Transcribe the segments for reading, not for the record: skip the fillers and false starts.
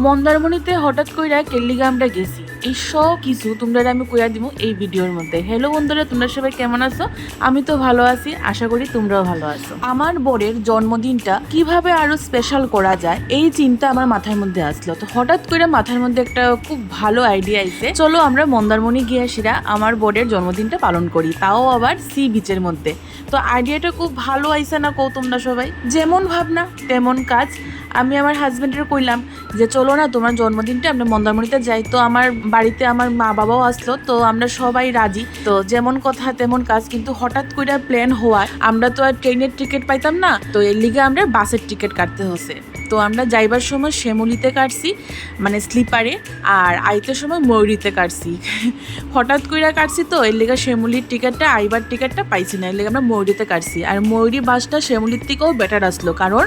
মন্দারমণিতে হঠাৎ কইরা কেল্লিগা আমরা গেছি, এই সব কিছু তোমরা আমি কইয়া দিব এই ভিডিওর মধ্যে। হ্যালো বন্ধুরা, তোমরা সবাই কেমন আছো? আমি তো ভালো আছি, আশা করি তোমরাও ভালো আছো। আমার বরের জন্মদিনটা কিভাবে আরো স্পেশাল করা যায় এই চিন্তা আমার মাথার মধ্যে আসলো। তো হঠাৎ করে মাথার মধ্যে একটা খুব ভালো আইডিয়া আইছে, চলো আমরা মন্দারমণি গিয়ে আসিরা আমার বরের জন্মদিনটা পালন করি, তাও আবার সি বিচের মধ্যে। তো আইডিয়াটা খুব ভালো আইছে না কও তোমরা সবাই? যেমন ভাবনা তেমন কাজ। আমি আমার হাজবেন্ডের কইলাম যে চলো না তোমার জন্মদিনটা আমরা মন্দারমণিতে যাই। তো আমার বাড়িতে আমার মা বাবাও আসলো, তো আমরা সবাই রাজি। তো যেমন কথা তেমন কাজ, কিন্তু হঠাৎ করে প্ল্যান হওয়ায় আমরা তো আর ট্রেনের টিকিট পাইতাম না, তো এর লিগে আমরা বাসের টিকিট কাটতে হচ্ছে। তো আমরা যাইবার সময় শ্যামলিতে কাটছি, মানে স্লিপারে, আর আইতে সময় ময়ূরীতে কাটছি। হঠাৎ কইরা কাটছি, তো এর লেগে শ্যামলির টিকিটটা আইবার টিকিটটা পাইছি না, এর লেগে আমরা ময়ূরীতে কাটছি। আর ময়ূরী বাসটা শ্যামলির থেকেও বেটার আসলো, কারণ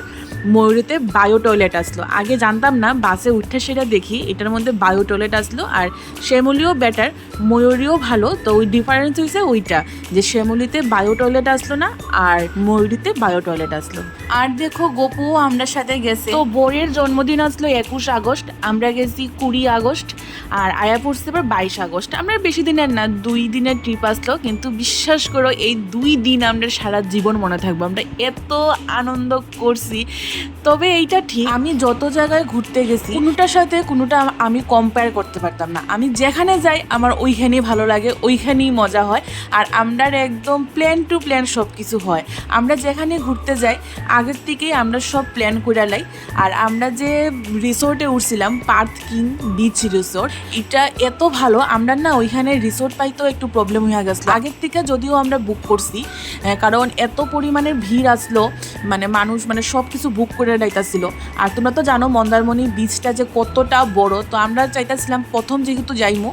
ময়ূরীতে বায়ো টয়লেট আসলো। আগে জানতাম না, বাসে উঠে সেটা দেখি এটার মধ্যে বায়ো টয়লেট আসলো। আর শ্যামলিও বেটার, ময়ূরীও ভালো। তো ওই ডিফারেন্স হয়েছে ওইটা, যে শ্যামলিতে বায়ো টয়লেট আসলো না আর ময়ূরীতে বায়ো টয়লেট আসলো। আর দেখো গপুও আমরা সাথে গেছে। তো বোরের জন্মদিন আসলো 21 আগস্ট, আমরা গেছি 20 আগস্ট, আর আয়া পড়ছে এবার 22 আগস্ট। আমরা বেশি দিনের না, 2 দিনের ট্রিপ আসলো, কিন্তু বিশ্বাস করো এই 2 দিন আমরা সারা জীবন মনে থাকবো। আমরা এত আনন্দ করছি। তবে এইটা ঠিক, আমি যত জায়গায় ঘুরতে গেছি কোনোটার সাথে কোনোটা আমি কম্পেয়ার করতে পারতাম না। আমি যেখানে যাই আমার ওইখানেই ভালো লাগে, ওইখানেই মজা হয়। আর আমরার একদম প্ল্যান টু প্ল্যান সব কিছু হয়। আমরা যেখানে ঘুরতে যাই আগের থেকেই আমরা সব প্ল্যান করে লাই। আর আমরা যে রিসোর্টে উঠছিলাম, পার্থ কিং বিচ রিসোর্ট, এটা এত ভালো। আমরা না ওইখানে রিসোর্ট পাইতেও একটু প্রবলেম হয়ে গেছিলো আগের থেকে, যদিও আমরা বুক করছি, কারণ এত পরিমাণের ভিড় আসলো, মানে মানুষ মানে সব কিছু বুক করে যাইতাছিল। আর তোমরা তো জানো মন্দারমণি বিচটা যে কতটা বড়। তো আমরা চাইতেছিলাম প্রথম যেহেতু যাইমু,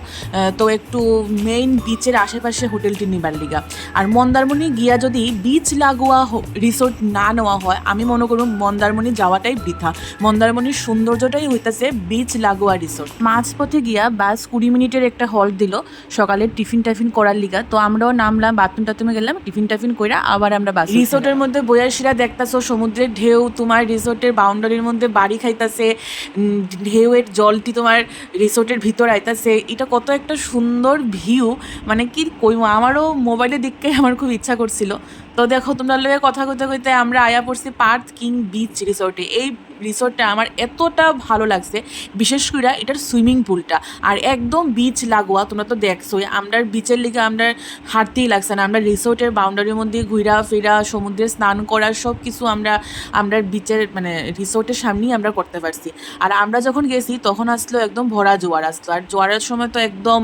তো একটু মেইন বিচের আশেপাশে হোটেলটি নিবার লিগা। আর মন্দারমণি গিয়া যদি বিচ লাগোয়া রিসোর্ট না নেওয়া হয়, আমি মনে করব মন্দারমণি যাওয়াটাই বৃথা। মন্দারমণির সৌন্দর্যটাই হইতেছে বিচ লাগোয়া রিসোর্ট। মাঝপথে গিয়া বাস 20 মিনিটের একটা হল্ট দিল সকালের টিফিন টাফিন করার লিগা। তো আমরাও নামলাম, বাথরুম টাথরুমে গেলাম, টিফিন টাফিন কইরা আবার আমরা বাস। রিসোর্টের মধ্যে বয়াসীরা দেখতাছো সমুদ্রের ঢেউ, তোমার রিসোর্টের বাউন্ডারির মধ্যে বাড়ি খাইতাছে, ঢেউয়ের জলটি তোমার রিসোর্টের ভিতর আইতাছে। এটা কত একটা সুন্দর ভিউ, মানে কি কইমো, আমারও মোবাইলে দেখতে আমার খুব ইচ্ছা করছিল। তো দেখো তোমরা লোকে কথা কইতে কইতে আমরা আয়া পড়ছি পার্থ কিং বিচ রিসোর্টে। এই রিসোর্টটা আমার এতটা ভালো লাগছে, বিশেষ করে এটার সুইমিং পুলটা। আর একদম বিচ লাগোয়া, তোমরা তো দেখছোই। আমরা বিচের লিগে আমরা হাঁটতেই লাগছে না, আমরা রিসোর্টের বাউন্ডারির মধ্যে ঘুরা ফেরা, সমুদ্রে স্নান করা, সব কিছু আমরা বিচের মানে রিসোর্টের সামনেই আমরা করতে পারছি। আর আমরা যখন গেছি তখন আসলো একদম ভরা জোয়ার আসলো। আর জোয়ারের সময় তো একদম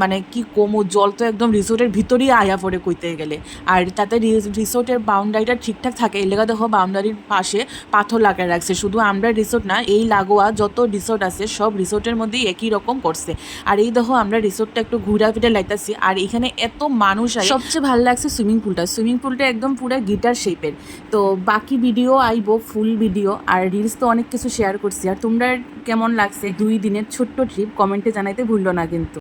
মানে কি কমু, জল তো একদম রিসোর্টের ভিতরেই আয়া পড়ে কইতে গেলে। আর তাতে রিসোর্টের বাউন্ডারিটা ঠিকঠাক থাকে, এই লেগা দেখো বাউন্ডারির পাশে পাথর লাগায় রাখছে। শুধু আমরা রিসোর্ট না, এই লাগোয়া যত রিসোর্ট আছে সব রিসোর্টের মধ্যেই একই রকম করছে। আর এই দেখো আমরা রিসোর্টটা একটু ঘুরা ফিরে লাইতাছি। আর এখানে এত মানুষ আছে। সবচেয়ে ভালো লাগছে সুইমিং পুলটা একদম পুরো গিটার শেপের। তো বাকি ভিডিও আইবো, ফুল ভিডিও আর রিলস তো অনেক কিছু শেয়ার করছি। আর তোমরা কেমন লাগছে 2 দিনের ছোট্ট ট্রিপ কমেন্টে জানাইতে ভুললো না কিন্তু।